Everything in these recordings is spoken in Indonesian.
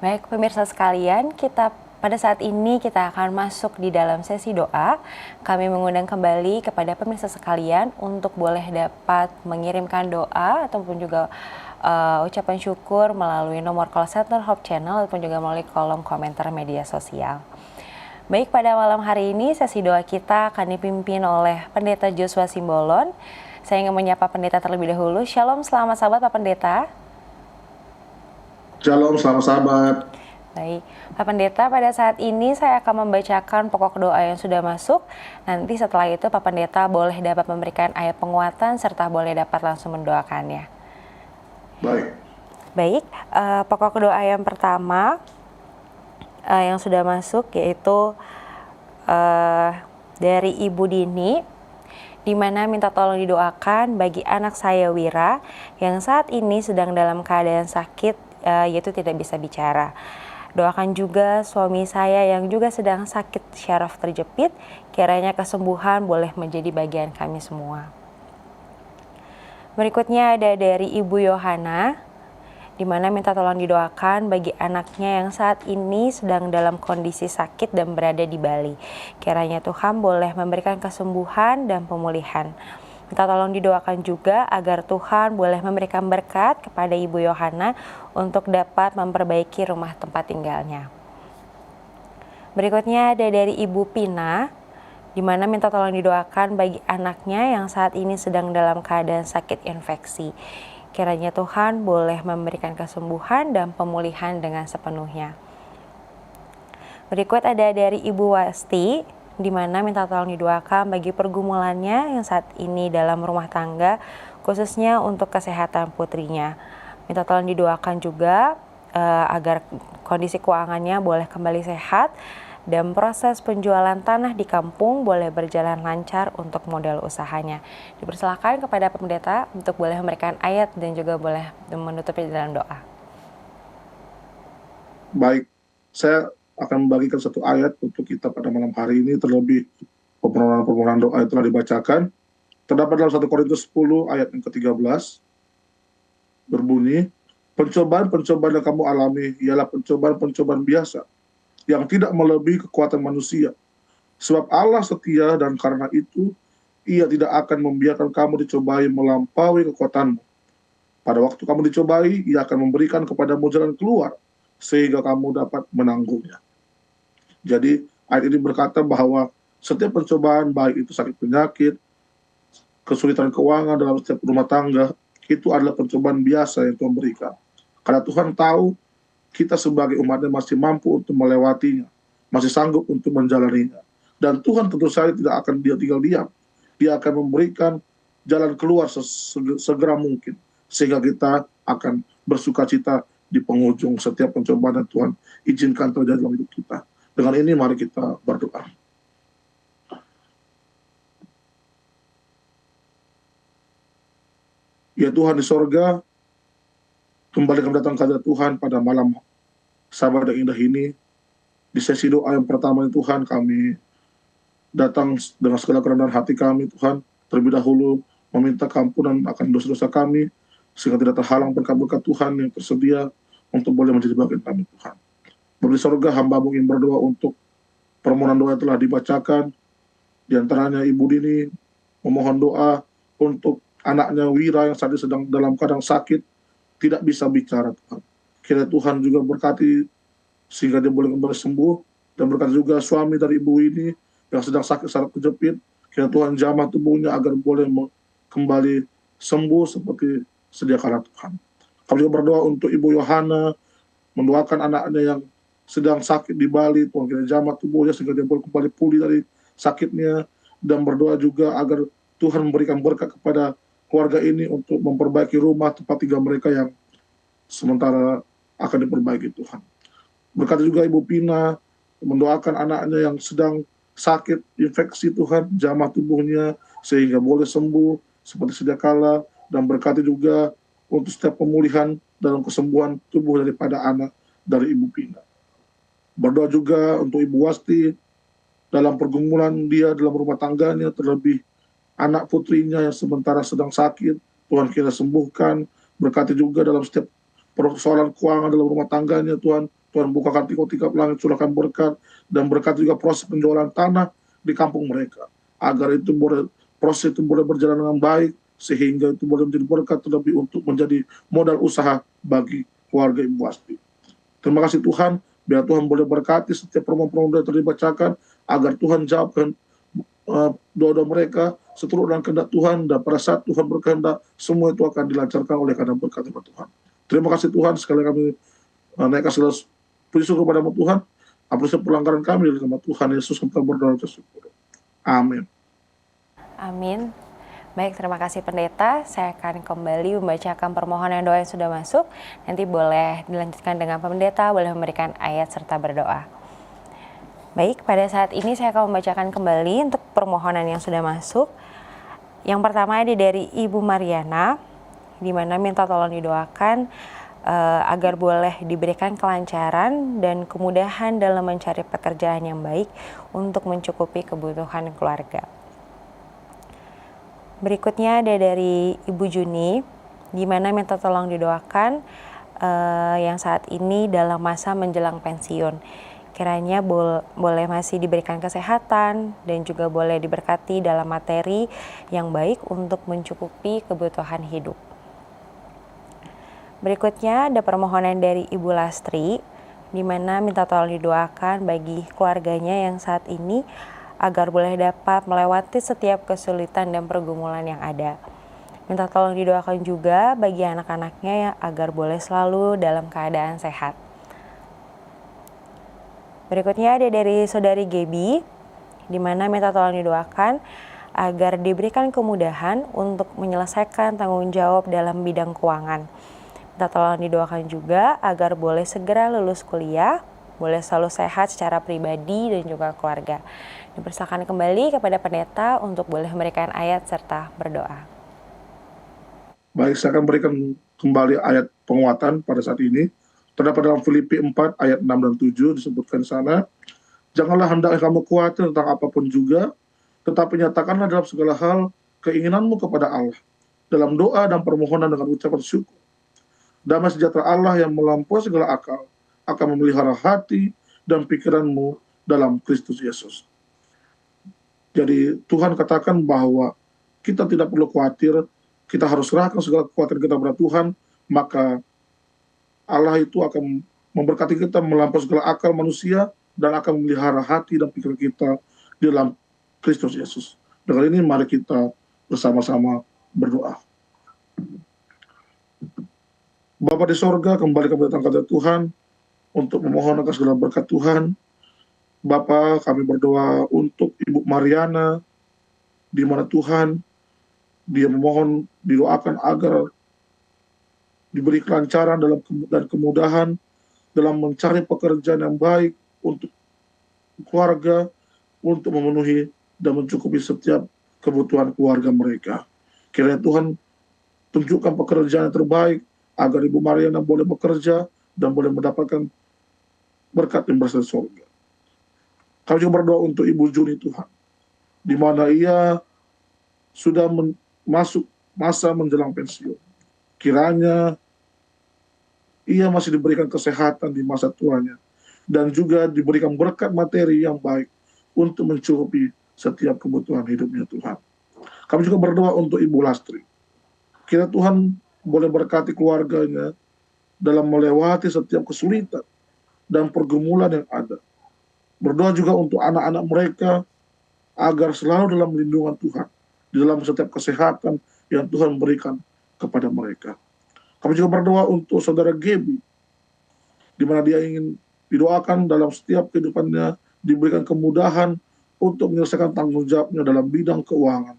Baik pemirsa sekalian, pada saat ini kita akan masuk di dalam sesi doa. Kami mengundang kembali kepada pemirsa sekalian untuk boleh dapat mengirimkan doa ataupun juga ucapan syukur melalui nomor call center Hope Channel ataupun juga melalui kolom komentar media sosial. Baik, pada malam hari ini sesi doa kita akan dipimpin oleh Pendeta Joshua Simbolon. Saya ingin menyapa pendeta terlebih dahulu. Shalom, selamat sahabat Pak Pendeta. Shalom, selamat sahabat. Baik, Pak Pendeta, pada saat ini saya akan membacakan pokok doa yang sudah masuk. Nanti setelah itu Pak Pendeta boleh dapat memberikan ayat penguatan serta boleh dapat langsung mendoakannya. Baik, pokok doa yang pertama yang sudah masuk yaitu dari Ibu Dini, di mana minta tolong didoakan bagi anak saya Wira yang saat ini sedang dalam keadaan sakit, yaitu tidak bisa bicara. Doakan juga suami saya yang juga sedang sakit syaraf terjepit, kiranya kesembuhan boleh menjadi bagian kami semua. Berikutnya ada dari Ibu Yohana, di mana minta tolong didoakan bagi anaknya yang saat ini sedang dalam kondisi sakit dan berada di Bali. Kiranya Tuhan boleh memberikan kesembuhan dan pemulihan. Minta tolong didoakan juga agar Tuhan boleh memberikan berkat kepada Ibu Yohana untuk dapat memperbaiki rumah tempat tinggalnya. Berikutnya ada dari Ibu Pina, di mana minta tolong didoakan bagi anaknya yang saat ini sedang dalam keadaan sakit infeksi. Kiranya Tuhan boleh memberikan kesembuhan dan pemulihan dengan sepenuhnya. Berikut ada dari Ibu Wasti, di mana minta tolong didoakan bagi pergumulannya yang saat ini dalam rumah tangga, khususnya untuk kesehatan putrinya. Minta tolong didoakan juga agar kondisi keuangannya boleh kembali sehat dan proses penjualan tanah di kampung boleh berjalan lancar untuk modal usahanya. Dipersilakan kepada pendeta untuk boleh memberikan ayat dan juga boleh menutupi dalam doa. Baik, saya akan membagikan satu ayat untuk kita pada malam hari ini, terlebih permohonan doa yang telah dibacakan. Terdapat dalam 1 Korintus 10 ayat yang ke-13, berbunyi, pencobaan-pencobaan yang kamu alami ialah pencobaan-pencobaan biasa, yang tidak melebihi kekuatan manusia. Sebab Allah setia dan karena itu, Ia tidak akan membiarkan kamu dicobai melampaui kekuatanmu. Pada waktu kamu dicobai, Ia akan memberikan kepadamu jalan keluar, sehingga kamu dapat menanggungnya. Jadi ayat ini berkata bahwa setiap pencobaan, baik itu sakit penyakit, kesulitan keuangan dalam setiap rumah tangga, itu adalah pencobaan biasa yang Tuhan berikan. Karena Tuhan tahu kita sebagai umatnya masih mampu untuk melewatinya, masih sanggup untuk menjalaninya. Dan Tuhan tentu saja tidak akan tinggal diam. Dia akan memberikan jalan keluar segera mungkin, sehingga kita akan bersuka cita di penghujung setiap pencobaan yang Tuhan izinkan terjadi dalam hidup kita. Dengan ini mari kita berdoa. Ya Tuhan di sorga, kembali kami datang kepada Tuhan pada malam Sabat yang indah ini. Di sesi doa yang pertama ini Tuhan, kami datang dengan segala kerendahan hati kami Tuhan, terlebih dahulu meminta keampunan akan dosa-dosa kami, sehingga tidak terhalang berkat-berkat Tuhan yang tersedia untuk boleh menjadi bagian kami Tuhan. Beri sorga, hamba-Mu ingin berdoa untuk permohonan doa yang telah dibacakan. Di antaranya Ibu Dini memohon doa untuk anaknya Wira yang saat ini sedang dalam keadaan sakit, tidak bisa bicara Tuhan. Kiranya Tuhan juga berkati sehingga dia boleh kembali sembuh, dan berkati juga suami dari ibu ini yang sedang sakit syaraf kejepit. Kiranya Tuhan jamah tubuhnya agar boleh kembali sembuh seperti sedia kala Tuhan. Kami juga berdoa untuk Ibu Yohana, mendoakan anaknya yang sedang sakit di Bali, Tuhan kiranya jamah tubuhnya sehingga dia boleh kembali pulih dari sakitnya, dan berdoa juga agar Tuhan memberikan berkat kepada keluarga ini untuk memperbaiki rumah tempat tinggal mereka yang sementara akan diperbaiki Tuhan. Berkati juga Ibu Pina, mendoakan anaknya yang sedang sakit infeksi Tuhan, jamah tubuhnya sehingga boleh sembuh seperti sedia kala, dan berkati juga untuk setiap pemulihan dalam kesembuhan tubuh daripada anak dari Ibu Pina. Berdoa juga untuk Ibu Wasti dalam pergumulan dia dalam rumah tangganya, terlebih anak putrinya yang sementara sedang sakit. Tuhan kira sembuhkan, berkati juga dalam setiap persoalan keuangan dalam rumah tangganya Tuhan. Tuhan bukakan tikap-tikap langit, curahkan berkat, dan berkat juga proses penjualan tanah di kampung mereka. Agar itu boleh, proses itu boleh berjalan dengan baik, sehingga itu boleh menjadi berkat terlebih untuk menjadi modal usaha bagi keluarga Ibu Asti. Terima kasih Tuhan, biar Tuhan boleh berkati setiap permohonan yang tadi dibacakan, agar Tuhan jawabkan doa-doa mereka seturut dengan kehendak Tuhan, dan pada saat Tuhan berkehendak, semua itu akan dilancarkan oleh karena berkat Tuhan. Terima kasih Tuhan, sekali kami naikkan segala puji syukur kepada Tuhan, hapuskan pelanggaran kami dari nama Tuhan Yesus, kami berdoa dan syukur. Amin. Amin. Baik, terima kasih pendeta. Saya akan kembali membacakan permohonan doa yang sudah masuk. Nanti boleh dilanjutkan dengan pendeta, boleh memberikan ayat serta berdoa. Baik, pada saat ini saya akan membacakan kembali untuk permohonan yang sudah masuk. Yang pertama ada dari Ibu Mariana, di mana minta tolong didoakan agar boleh diberikan kelancaran dan kemudahan dalam mencari pekerjaan yang baik untuk mencukupi kebutuhan keluarga. Berikutnya ada dari Ibu Juni, di mana minta tolong didoakan yang saat ini dalam masa menjelang pensiun. Kiranya boleh masih diberikan kesehatan dan juga boleh diberkati dalam materi yang baik untuk mencukupi kebutuhan hidup. Berikutnya ada permohonan dari Ibu Lastri, di mana minta tolong didoakan bagi keluarganya yang saat ini agar boleh dapat melewati setiap kesulitan dan pergumulan yang ada. Minta tolong didoakan juga bagi anak-anaknya agar boleh selalu dalam keadaan sehat. Berikutnya ada dari Saudari Gebi, di mana minta tolong didoakan agar diberikan kemudahan untuk menyelesaikan tanggung jawab dalam bidang keuangan. Minta tolong didoakan juga agar boleh segera lulus kuliah, boleh selalu sehat secara pribadi dan juga keluarga. Dipersilakan kembali kepada pendeta untuk boleh memberikan ayat serta berdoa. Baik, saya akan berikan kembali ayat penguatan pada saat ini. Terdapat dalam Filipi 4 ayat 6 dan 7 disebutkan di sana. Janganlah hendaknya kamu khawatir tentang apapun juga, tetapi nyatakanlah dalam segala hal keinginanmu kepada Allah, dalam doa dan permohonan dengan ucapan syukur. Damai sejahtera Allah yang melampaui segala akal akan memelihara hati dan pikiranmu dalam Kristus Yesus. Jadi Tuhan katakan bahwa kita tidak perlu khawatir, kita harus serahkan segala kekuatan kita kepada Tuhan, maka Allah itu akan memberkati kita melampaui segala akal manusia dan akan memelihara hati dan pikiran kita di dalam Kristus Yesus. Dengan ini mari kita bersama-sama berdoa. Bapa di sorga, kembali kepada kata Tuhan untuk memohon akan segala berkat Tuhan. Bapa, kami berdoa untuk Ibu Mariana, di mana Tuhan, dia memohon didoakan agar diberi kelancaran dan kemudahan dalam mencari pekerjaan yang baik untuk keluarga, untuk memenuhi dan mencukupi setiap kebutuhan keluarga mereka. Kiranya Tuhan tunjukkan pekerjaan yang terbaik agar Ibu Mariana boleh bekerja dan boleh mendapatkan berkat yang berasal dari surga. Kami juga berdoa untuk Ibu Juni Tuhan, di mana ia sudah masuk masa menjelang pensiun. Kiranya ia masih diberikan kesehatan di masa tuanya dan juga diberikan berkat materi yang baik untuk mencukupi setiap kebutuhan hidupnya Tuhan. Kami juga berdoa untuk Ibu Lastri. Kiranya Tuhan boleh berkati keluarganya dalam melewati setiap kesulitan dan pergumulan yang ada. Berdoa juga untuk anak-anak mereka agar selalu dalam lindungan Tuhan, di dalam setiap kesehatan yang Tuhan berikan kepada mereka. Kami juga berdoa untuk saudara Gebi, di mana dia ingin didoakan dalam setiap kehidupannya, diberikan kemudahan untuk menyelesaikan tanggung jawabnya dalam bidang keuangan,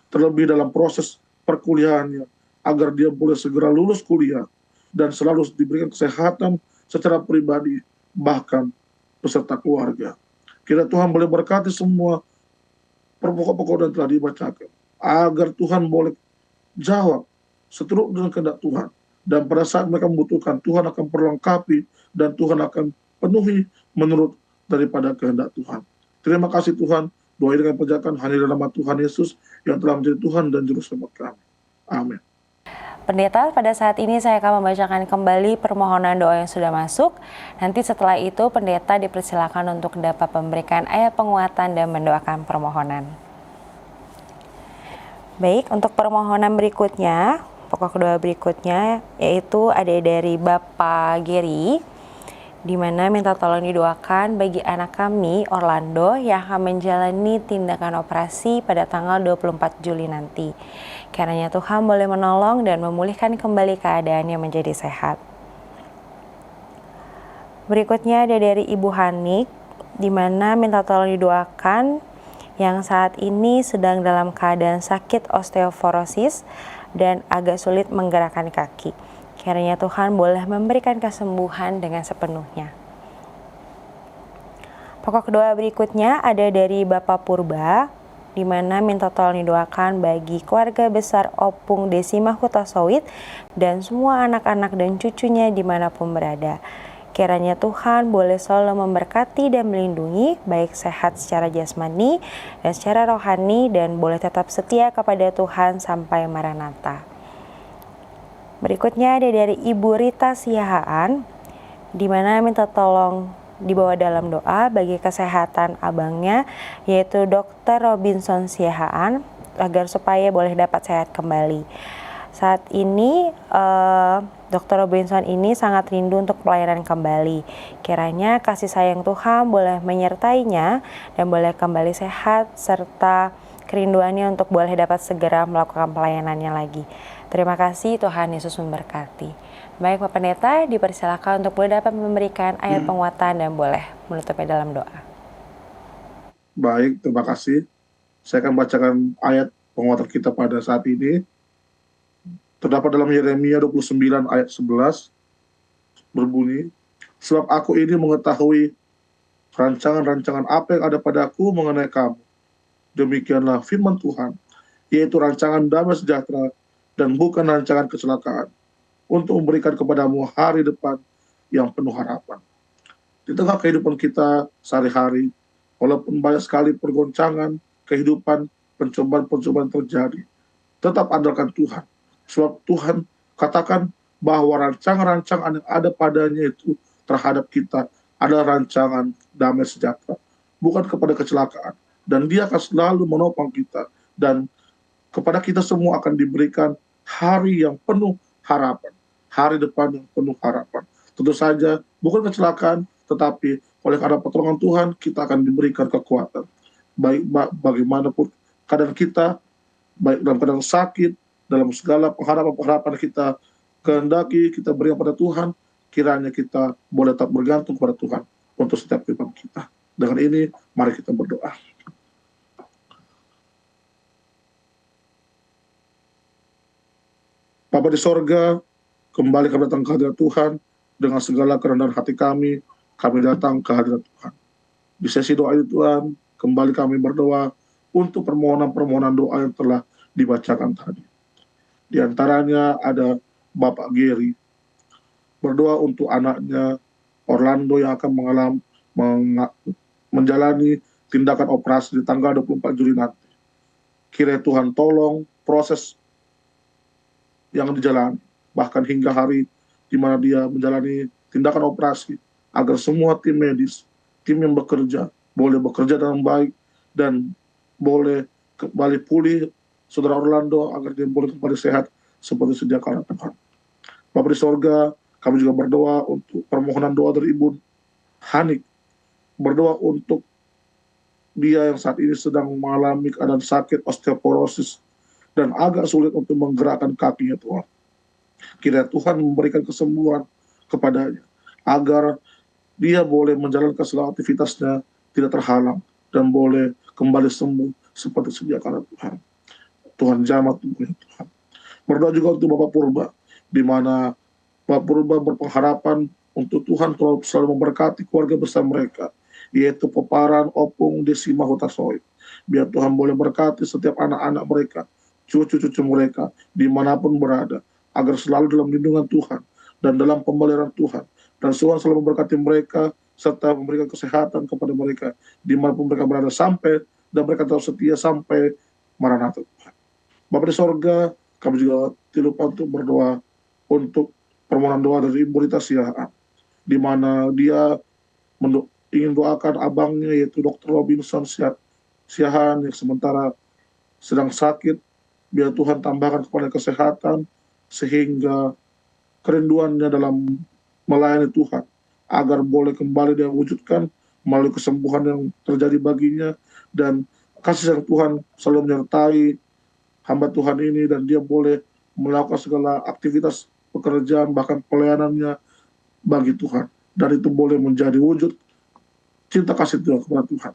terlebih dalam proses perkuliahannya, agar dia boleh segera lulus kuliah dan selalu diberikan kesehatan secara pribadi, bahkan beserta keluarga. Kiranya Tuhan boleh berkati semua pokok-pokok yang telah dibacakan, agar Tuhan boleh jawab seturut dengan kehendak Tuhan. Dan pada saat mereka membutuhkan, Tuhan akan perlengkapi dan Tuhan akan penuhi menurut daripada kehendak Tuhan. Terima kasih Tuhan. Doa dengan penjagaan hanya dalam nama Tuhan Yesus yang telah menjadi Tuhan dan Juru Selamat kami. Amin. Pendeta, pada saat ini saya akan membacakan kembali permohonan doa yang sudah masuk. Nanti setelah itu pendeta dipersilakan untuk dapat memberikan ayat penguatan dan mendoakan permohonan. Baik, untuk permohonan berikutnya, pokok doa berikutnya yaitu ada dari Bapak Geri, di mana minta tolong didoakan bagi anak kami, Orlando, yang akan menjalani tindakan operasi pada tanggal 24 Juli nanti. Kiranya Tuhan boleh menolong dan memulihkan kembali keadaannya menjadi sehat. Berikutnya ada dari Ibu Hanik, di mana minta tolong didoakan yang saat ini sedang dalam keadaan sakit osteoporosis dan agak sulit menggerakkan kaki. Kiranya Tuhan boleh memberikan kesembuhan dengan sepenuhnya. Pokok doa berikutnya ada dari Bapak Purba, di mana minta tolong didoakan bagi keluarga besar Opung Desima Hutasowit dan semua anak-anak dan cucunya dimanapun berada. Kiranya Tuhan boleh selalu memberkati dan melindungi, baik sehat secara jasmani dan secara rohani, dan boleh tetap setia kepada Tuhan sampai Maranatha. Berikutnya ada dari Ibu Rita Siahaan, di mana minta tolong dibawa dalam doa bagi kesehatan abangnya, yaitu Dr. Robinson Siahaan, agar supaya boleh dapat sehat kembali. Saat ini Dr. Robinson ini sangat rindu untuk pelayanan kembali. Kiranya kasih sayang Tuhan boleh menyertainya dan boleh kembali sehat, serta kerinduannya untuk boleh dapat segera melakukan pelayanannya lagi. Terima kasih, Tuhan Yesus memberkati. Baik Pak Pendeta, dipersilakan untuk boleh dapat memberikan ayat penguatan dan boleh menutupnya dalam doa. Baik, terima kasih. Saya akan bacakan ayat penguatan kita pada saat ini. Terdapat dalam Yeremia 29 ayat 11, berbunyi, sebab aku ini mengetahui rancangan-rancangan apa yang ada padaku mengenai kamu. Demikianlah firman Tuhan, yaitu rancangan damai sejahtera dan bukan rancangan kecelakaan, untuk memberikan kepadamu hari depan yang penuh harapan. Di tengah kehidupan kita sehari-hari, walaupun banyak sekali pergoncangan, kehidupan, pencobaan-pencobaan terjadi, tetap andalkan Tuhan. Sebab Tuhan katakan bahwa rancangan-rancangan yang ada padanya itu terhadap kita adalah rancangan damai sejahtera, bukan kepada kecelakaan. Dan Dia akan selalu menopang kita, dan kepada kita semua akan diberikan hari yang penuh harapan, hari depan yang penuh harapan. Tentu saja bukan kecelakaan, tetapi oleh karena pertolongan Tuhan kita akan diberikan kekuatan. Baik bagaimanapun keadaan kita, baik dalam keadaan sakit, dalam segala pengharapan-pengharapan kita kehendaki kita berikan pada Tuhan, kiranya kita boleh tetap bergantung kepada Tuhan untuk setiap kehidupan kita. Dengan ini, mari kita berdoa. Bapa di sorga, kembali kami datang ke hadirat Tuhan, dengan segala kerendahan hati kami datang ke hadirat Tuhan. Di sesi doa ini Tuhan, kembali kami berdoa untuk permohonan-permohonan doa yang telah dibacakan tadi. Di antaranya ada Bapak Geri, berdoa untuk anaknya Orlando yang akan menjalani tindakan operasi di tanggal 24 Juli nanti. Kiranya Tuhan tolong proses yang dijalani, bahkan hingga hari di mana dia menjalani tindakan operasi, agar semua tim medis, tim yang bekerja, boleh bekerja dengan baik dan boleh kembali pulih Saudara Orlando, agar dia boleh kembali sehat seperti sedia kala Tuhan. Bapa di sorga, kami juga berdoa untuk permohonan doa dari Ibu Hanik, berdoa untuk dia yang saat ini sedang mengalami keadaan sakit osteoporosis dan agak sulit untuk menggerakkan kakinya Tuhan. Kiranya Tuhan memberikan kesembuhan kepadanya, agar dia boleh menjalankan segala aktivitasnya tidak terhalang dan boleh kembali sembuh seperti sedia kala Tuhan. Tuhan jamah tubuhnya Tuhan. Berdoa juga untuk Bapak Purba, di mana Bapak Purba berpengharapan untuk Tuhan selalu memberkati keluarga besar mereka, yaitu Peparan Opung Desima Hutasowit. Biar Tuhan boleh berkati setiap anak-anak mereka, cucu-cucu mereka, dimanapun berada, agar selalu dalam lindungan Tuhan dan dalam pemeliharaan Tuhan. Dan Tuhan selalu memberkati mereka, serta memberikan kesehatan kepada mereka, dimanapun mereka berada, sampai dan mereka tetap setia sampai Maranatha Tuhan. Bapa di sorga, Kami juga tidak lupa untuk berdoa untuk permohonan doa dari Ibu Rita Siahaan, di mana dia ingin doakan abangnya yaitu Dr. Robinson Siahaan yang sementara sedang sakit. Biar Tuhan tambahkan kepada kesehatan sehingga kerinduannya dalam melayani Tuhan agar boleh kembali dia wujudkan melalui kesembuhan yang terjadi baginya, dan kasih sayang Tuhan selalu menyertai hamba Tuhan ini dan dia boleh melakukan segala aktivitas pekerjaan bahkan pelayanannya bagi Tuhan, dan itu boleh menjadi wujud cinta kasih Tuhan kepada Tuhan.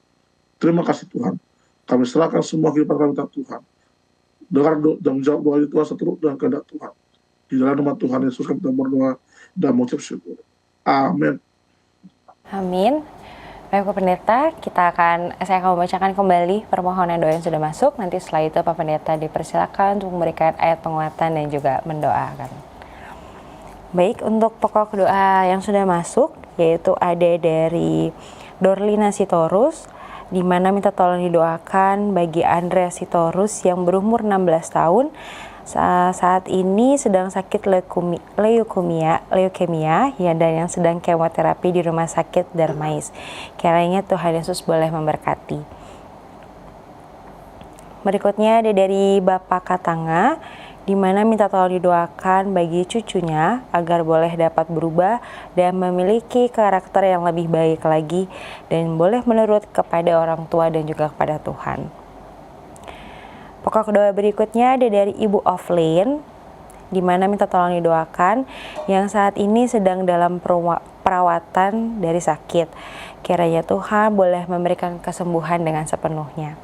Terima kasih Tuhan, kami serahkan semua kehidupan kami kepada Tuhan. Dengar dan jawab doa itu Tuhan seturut dengan kehendak Tuhan. Di dalam nama Tuhan Yesus kami berdoa dan mengucap syukur. Amin. Amin. Baik Pak Pendeta, saya akan membacakan kembali permohonan doa yang sudah masuk. Nanti setelah itu Pak Pendeta dipersilakan untuk memberikan ayat penguatan dan juga mendoakan. Baik, untuk pokok doa yang sudah masuk, yaitu ada dari Dorlina Sitorus, di mana minta tolong didoakan bagi Andrea Sitorus yang berumur 16 tahun, saat ini sedang sakit leukemia ya, dan yang sedang kemoterapi di rumah sakit Darmais. Kiranya Tuhan Yesus boleh memberkati. Berikutnya ada dari Bapak Katanga, di mana minta tolong didoakan bagi cucunya agar boleh dapat berubah dan memiliki karakter yang lebih baik lagi dan boleh menurut kepada orang tua dan juga kepada Tuhan. Pokok doa berikutnya ada dari Ibu Oflin, di mana minta tolong didoakan yang saat ini sedang dalam perawatan dari sakit. Kiranya Tuhan boleh memberikan kesembuhan dengan sepenuhnya.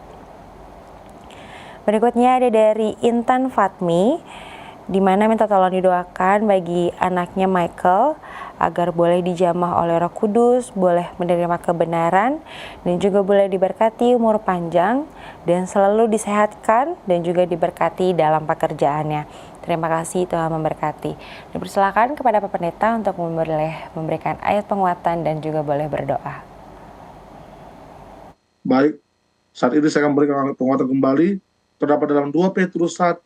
Berikutnya ada dari Intan Fatmi, di mana minta tolong didoakan bagi anaknya Michael agar boleh dijamah oleh Roh Kudus, boleh menerima kebenaran, dan juga boleh diberkati umur panjang dan selalu disehatkan dan juga diberkati dalam pekerjaannya. Terima kasih, Tuhan memberkati. Dipersilakan kepada Pak Pendeta untuk memberikan ayat penguatan dan juga boleh berdoa. Baik, saat ini saya akan memberikan penguatan kembali. Terdapat dalam 2 Petrus 1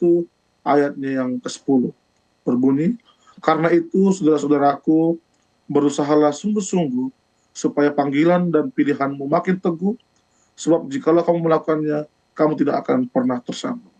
ayatnya yang ke-10. Berbunyi, karena itu saudara-saudaraku, berusahalah sungguh-sungguh supaya panggilan dan pilihanmu makin teguh, sebab jikalau kamu melakukannya, kamu tidak akan pernah tersandung.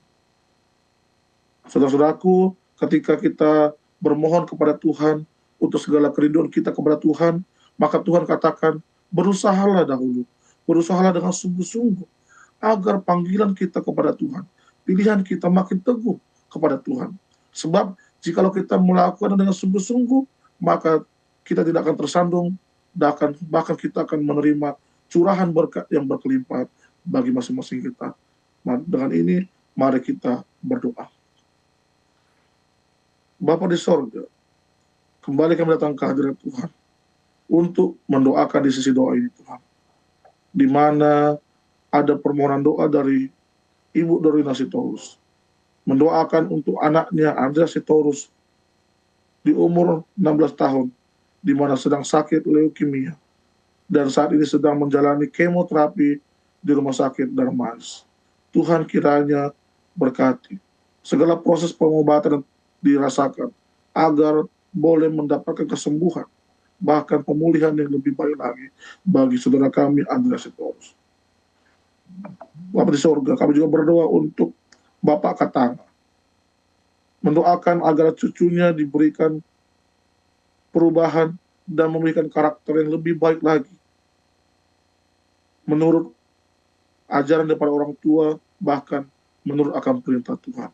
Saudara-saudaraku, ketika kita bermohon kepada Tuhan untuk segala kerinduan kita kepada Tuhan, maka Tuhan katakan, berusahalah dahulu, berusahalah dengan sungguh-sungguh agar panggilan kita kepada Tuhan, pilihan kita makin teguh kepada Tuhan. Sebab jikalau kita melakukan dengan sungguh-sungguh, maka kita tidak akan tersandung, bahkan kita akan menerima curahan berkat yang berkelimpahan bagi masing-masing kita. Dengan ini, mari kita berdoa. Bapa di sorga, kembali kami datang ke hadirat Tuhan untuk mendoakan di sisi doa ini Tuhan, di mana ada permohonan doa dari Ibu Dorlina Sitorus, mendoakan untuk anaknya Andrea Sitorus di umur 16 tahun, di mana sedang sakit leukemia, dan saat ini sedang menjalani kemoterapi di rumah sakit Darmais. Tuhan kiranya berkati segala proses pengobatan yang dirasakan, agar boleh mendapatkan kesembuhan, bahkan pemulihan yang lebih baik lagi bagi saudara kami Andrea Sitorus. Bapa di sorga, kami juga berdoa untuk Bapak Katanga, mendoakan agar cucunya diberikan perubahan dan memberikan karakter yang lebih baik lagi menurut ajaran daripada orang tua, bahkan menurut akan perintah Tuhan.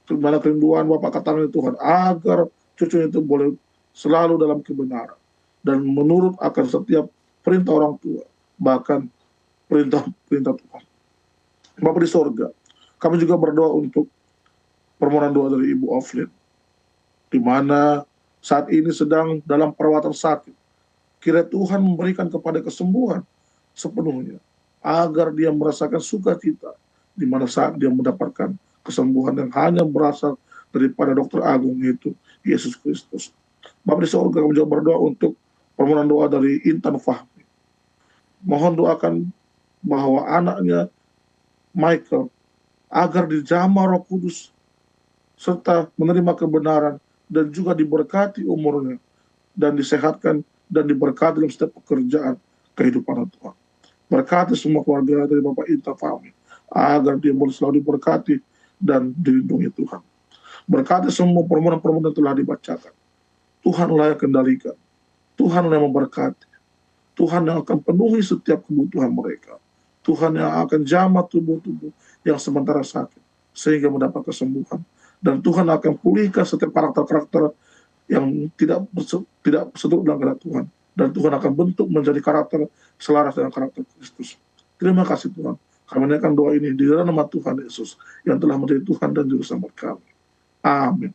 Dimana kerinduan Bapak Katanga Tuhan agar cucunya itu boleh selalu dalam kebenaran dan menurut akan setiap perintah orang tua, bahkan perintah Tuhan. Bapa di sorga, kami juga berdoa untuk permohonan doa dari Ibu Oflin, di mana saat ini sedang dalam perawatan sakit. Kiranya Tuhan memberikan kepada kesembuhan sepenuhnya, agar dia merasakan sukacita, di mana saat dia mendapatkan kesembuhan yang hanya berasal daripada dokter agung, yaitu Yesus Kristus. Bapa di sorga, kami juga berdoa untuk permohonan doa dari Intan Fahmi. Mohon doakan bahwa anaknya Michael agar dijamah Roh Kudus serta menerima kebenaran dan juga diberkati umurnya dan disehatkan dan diberkati dalam setiap pekerjaan kehidupan Tuhan. Berkati semua keluarga dari Bapak Inta Fahmi agar dia boleh selalu diberkati dan dilindungi Tuhan. Berkati semua permohonan-permohonan yang telah dibacakan. Tuhanlah yang kendalikan. Tuhanlah yang memberkati. Tuhan yang akan penuhi setiap kebutuhan mereka. Tuhan yang akan jamah tubuh-tubuh yang sementara sakit sehingga mendapat kesembuhan. Dan Tuhan akan pulihkan setiap karakter-karakter yang tidak berseteru dengan kehendak Tuhan. Dan Tuhan akan bentuk menjadi karakter selaras dengan karakter Kristus. Terima kasih Tuhan. Kami menaikkan doa ini di dalam nama Tuhan Yesus yang telah menjadi Tuhan dan Juru Selamat kami. Amin.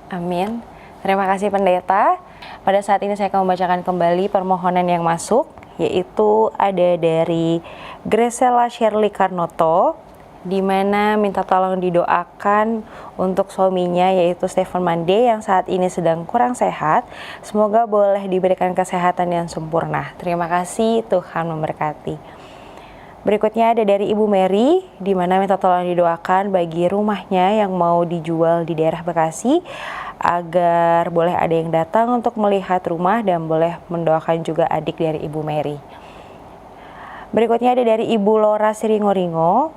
Amin. Terima kasih Pendeta. Pada saat ini saya akan membacakan kembali permohonan yang masuk, yaitu ada dari Gresela Shirley Karnoto, di mana minta tolong didoakan untuk suaminya yaitu Stephen Mande yang saat ini sedang kurang sehat. Semoga boleh diberikan kesehatan yang sempurna. Terima kasih, Tuhan memberkati. Berikutnya ada dari Ibu Mary, di mana minta tolong didoakan bagi rumahnya yang mau dijual di daerah Bekasi, agar boleh ada yang datang untuk melihat rumah dan boleh mendoakan juga adik dari Ibu Mary. Berikutnya ada dari Ibu Lora Siringoringo,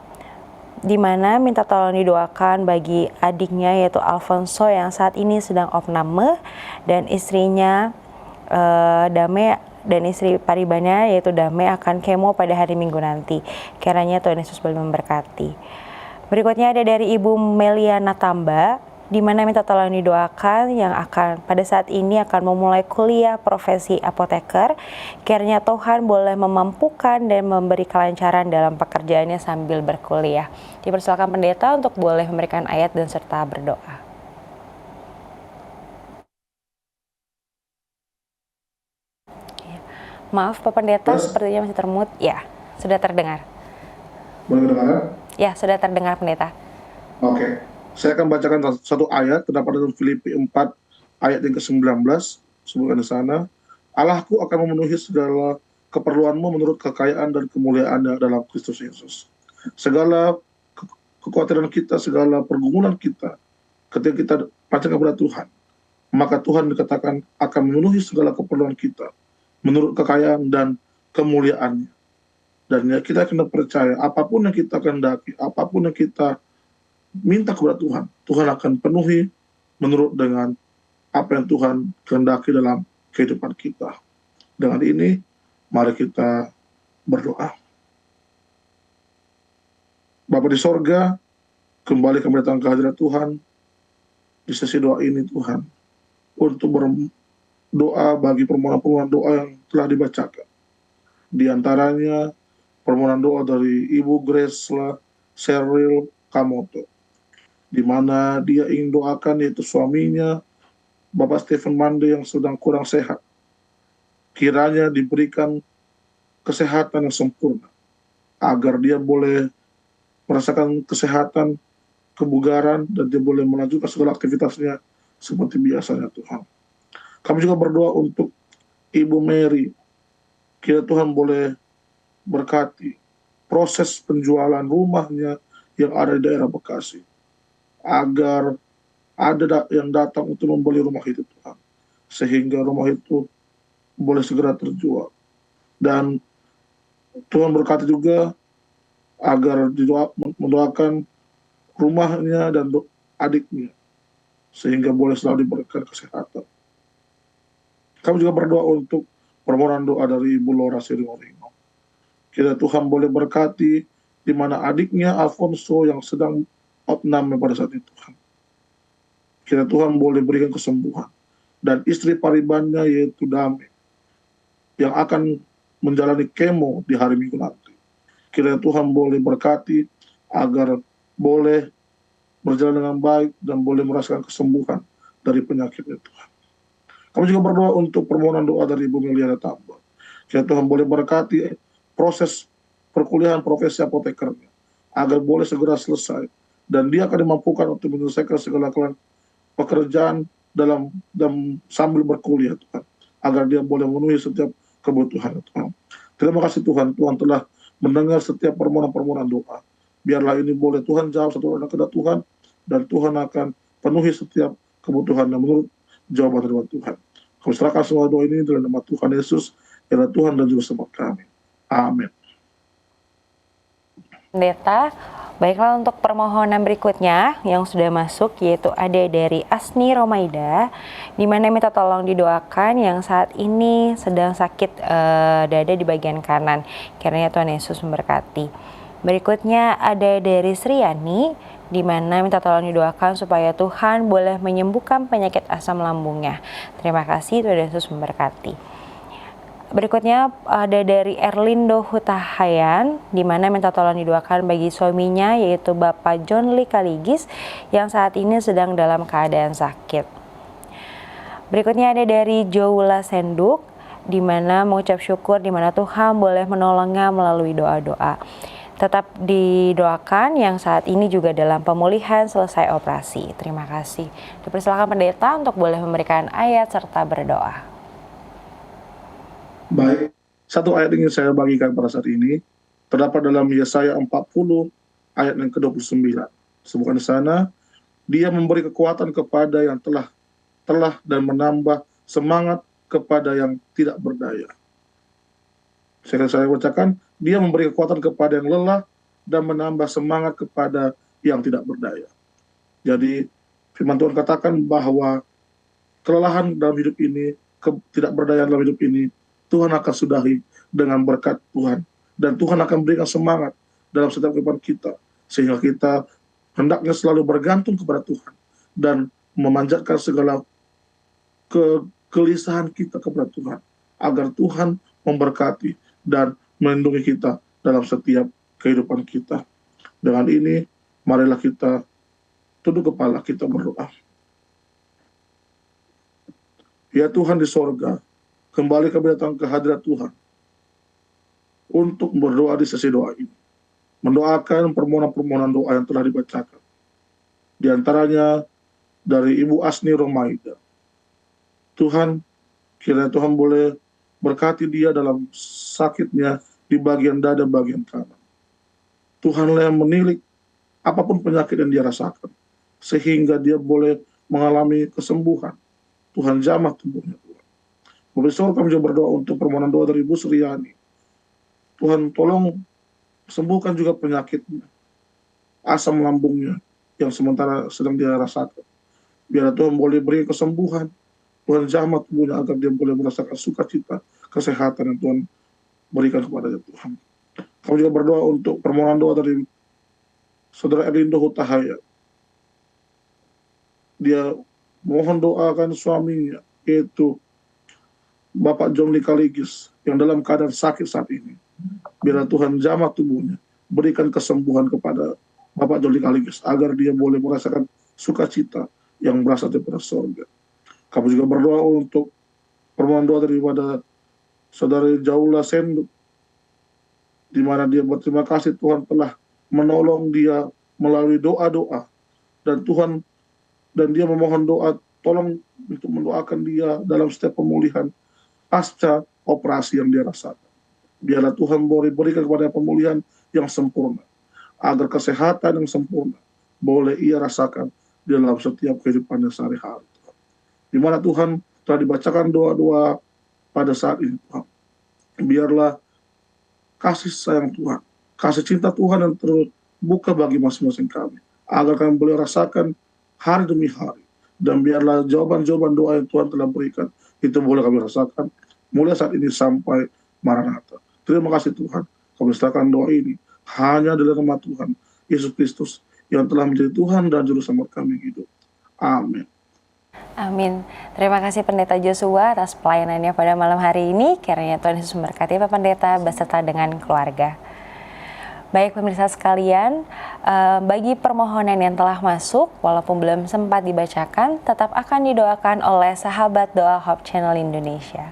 di mana minta tolong didoakan bagi adiknya yaitu Alfonso yang saat ini sedang opname dan istrinya Dame dan istri Paribanya yaitu Dame akan kemo pada hari Minggu nanti. Kiranya Tuhan Yesus boleh memberkati. Berikutnya ada dari Ibu Meliana Tamba, di mana minta tolong didoakan yang akan pada saat ini akan memulai kuliah profesi apoteker. Kiranya Tuhan boleh memampukan dan memberi kelancaran dalam pekerjaannya sambil berkuliah. Dipersilakan Pendeta untuk boleh memberikan ayat dan serta berdoa. Maaf Pak Pendeta, sepertinya masih termute. Ya, sudah terdengar. Boleh dengar? Ya, sudah terdengar Pendeta. Oke. Saya akan bacakan satu ayat, terdapat dalam Filipi 4 ayat yang ke-19, sebutkan di sana. Allahku akan memenuhi segala keperluanmu menurut kekayaan dan kemuliaannya dalam Kristus Yesus. Segala kekhawatiran kita, segala pergumulan kita, ketika kita percaya kepada Tuhan, maka Tuhan dikatakan akan memenuhi segala keperluan kita menurut kekayaan dan kemuliaannya. Dan ya, kita kena percaya apapun yang kita kehendaki, apapun yang kita minta kepada Tuhan, Tuhan akan penuhi menurut dengan apa yang Tuhan kehendaki dalam kehidupan kita. Dengan ini, mari kita berdoa. Bapa di sorga, kembali kami datang ke hadirat Tuhan di sesi doa ini Tuhan, untuk doa bagi permohonan-permohonan doa yang telah dibacakan. Di antaranya permohonan doa dari Ibu Gresela Sheryl Kamoto, di mana dia ingin doakan yaitu suaminya Bapak Stephen Mande yang sedang kurang sehat. Kiranya diberikan kesehatan yang sempurna, agar dia boleh merasakan kesehatan, kebugaran, dan dia boleh melanjutkan segala aktivitasnya seperti biasanya Tuhan. Kami juga berdoa untuk Ibu Mary, kiranya Tuhan boleh berkati proses penjualan rumahnya yang ada di daerah Bekasi, agar ada yang datang untuk membeli rumah itu Tuhan, sehingga rumah itu boleh segera terjual. Dan Tuhan berkati juga agar mendoakan rumahnya dan adiknya, sehingga boleh selalu diberikan kesehatan. Kami juga berdoa untuk permohonan doa dari Ibu Lora Siringoringo. Kiranya Tuhan boleh berkati di mana adiknya Alfonso yang sedang opname pada saat itu Tuhan. Kiranya Tuhan boleh berikan kesembuhan. Dan istri Paribannya yaitu Dame, yang akan menjalani kemo di hari Minggu nanti. Kiranya Tuhan boleh berkati agar boleh berjalan dengan baik dan boleh merasakan kesembuhan dari penyakitnya Tuhan. Kami juga berdoa untuk permohonan doa dari Ibu Meliana Tamba. Kiranya Tuhan boleh berkati proses perkuliahan profesi apotekernya, agar boleh segera selesai. Dan dia akan dimampukan untuk menyelesaikan segala pekerjaan dalam sambil berkuliah Tuhan, agar dia boleh memenuhi setiap kebutuhan Tuhan. Terima kasih Tuhan, Tuhan telah mendengar setiap permohonan-permohonan doa. Biarlah ini boleh Tuhan jawab satu orang kepada Tuhan, dan Tuhan akan penuhi setiap kebutuhan dan menurut jawaban dari Tuhan. Kami serahkan semua doa ini dalam nama Tuhan Yesus, yang adalah Tuhan dan Juru Selamat kami. Amin. Pendeta, baiklah untuk permohonan berikutnya yang sudah masuk yaitu ada dari Asni Romaida, di mana minta tolong didoakan yang saat ini sedang sakit dada di bagian kanan. Kiranya Tuhan Yesus memberkati. Berikutnya ada dari Sriani, di mana minta tolong didoakan supaya Tuhan boleh menyembuhkan penyakit asam lambungnya. Terima kasih, Tuhan Yesus memberkati. Berikutnya ada dari Erlindo Hutahayan, di mana minta tolong didoakan bagi suaminya yaitu Bapak John Lee Kaligis yang saat ini sedang dalam keadaan sakit. Berikutnya ada dari Joula Senduk, di mana mengucap syukur di mana Tuhan boleh menolongnya melalui doa-doa. Tetap didoakan yang saat ini juga dalam pemulihan selesai operasi. Terima kasih. Dipersilakan pendeta untuk boleh memberikan ayat serta berdoa. Baik, satu ayat ingin saya bagikan pada saat ini, terdapat dalam Yesaya 40 ayat yang ke-29. Sebutkan di sana, Dia memberi kekuatan kepada yang telah dan menambah semangat kepada yang tidak berdaya. Saya bacakan, Dia memberi kekuatan kepada yang lelah dan menambah semangat kepada yang tidak berdaya. Jadi firman Tuhan katakan bahwa kelelahan dalam hidup ini, ketidakberdayaan dalam hidup ini, Tuhan akan sudahi dengan berkat Tuhan. Dan Tuhan akan berikan semangat dalam setiap kehidupan kita. Sehingga kita hendaknya selalu bergantung kepada Tuhan. Dan memanjatkan segala kegelisahan kita kepada Tuhan. Agar Tuhan memberkati dan melindungi kita dalam setiap kehidupan kita. Dengan ini, marilah kita tunduk kepala, kita berdoa. Ya Tuhan di sorga, kembali kami datang ke hadirat Tuhan untuk berdoa di sesi doa ini. Mendoakan permohonan-permohonan doa yang telah dibacakan. Di antaranya dari Ibu Asni Romaida. Tuhan, kiranya Tuhan boleh berkati dia dalam sakitnya di bagian dada bagian kanan. Tuhanlah yang menilik apapun penyakit yang dia rasakan. Sehingga dia boleh mengalami kesembuhan. Tuhan jamah tubuhnya. Besok kami juga berdoa untuk permohonan doa dari Ibu Sriani. Tuhan tolong sembuhkan juga penyakitnya, asam lambungnya yang sementara sedang dia rasakan. Biar Tuhan boleh beri kesembuhan, Tuhan jamah tubuhnya agar dia boleh merasakan sukacita, kesehatan yang Tuhan berikan kepadanya Tuhan. Kami juga berdoa untuk permohonan doa dari Saudara Erlindo Hutahaya. Dia mohon doakan suaminya, yaitu Bapak John Lee Kaligis yang dalam keadaan sakit saat ini. Biarlah Tuhan jamah tubuhnya, berikan kesembuhan kepada Bapak John Lee Kaligis agar dia boleh merasakan sukacita yang berasal daripada surga. Kami juga berdoa untuk permohonan doa daripada Saudara Joula Senduk, di mana dia berterima kasih Tuhan telah menolong dia melalui doa-doa, dan dia memohon doa tolong untuk mendoakan dia dalam setiap pemulihan pasca operasi yang dia rasakan. Biarlah Tuhan boleh berikan kepada pemulihan yang sempurna, agar kesehatan yang sempurna boleh ia rasakan di dalam setiap kehidupannya sehari-hari. Di mana Tuhan telah dibacakan doa-doa pada saat ini, Tuhan. Biarlah kasih sayang Tuhan, kasih cinta Tuhan yang terbuka bagi masing-masing kami, agar kami boleh rasakan hari demi hari. Dan biarlah jawaban-jawaban doa yang Tuhan telah berikan itu boleh kami rasakan mulai saat ini sampai Maranatha. Terima kasih Tuhan. Kami serahkan doa ini hanya dalam nama Tuhan Yesus Kristus yang telah menjadi Tuhan dan Juru Selamat kami hidup. Amin. Amin. Terima kasih Pendeta Joshua atas pelayanannya pada malam hari ini. Kiranya Tuhan Yesus memberkati Pak Pendeta beserta dengan keluarga. Baik pemirsa sekalian, bagi permohonan yang telah masuk, walaupun belum sempat dibacakan, tetap akan didoakan oleh sahabat doa Hope Channel Indonesia.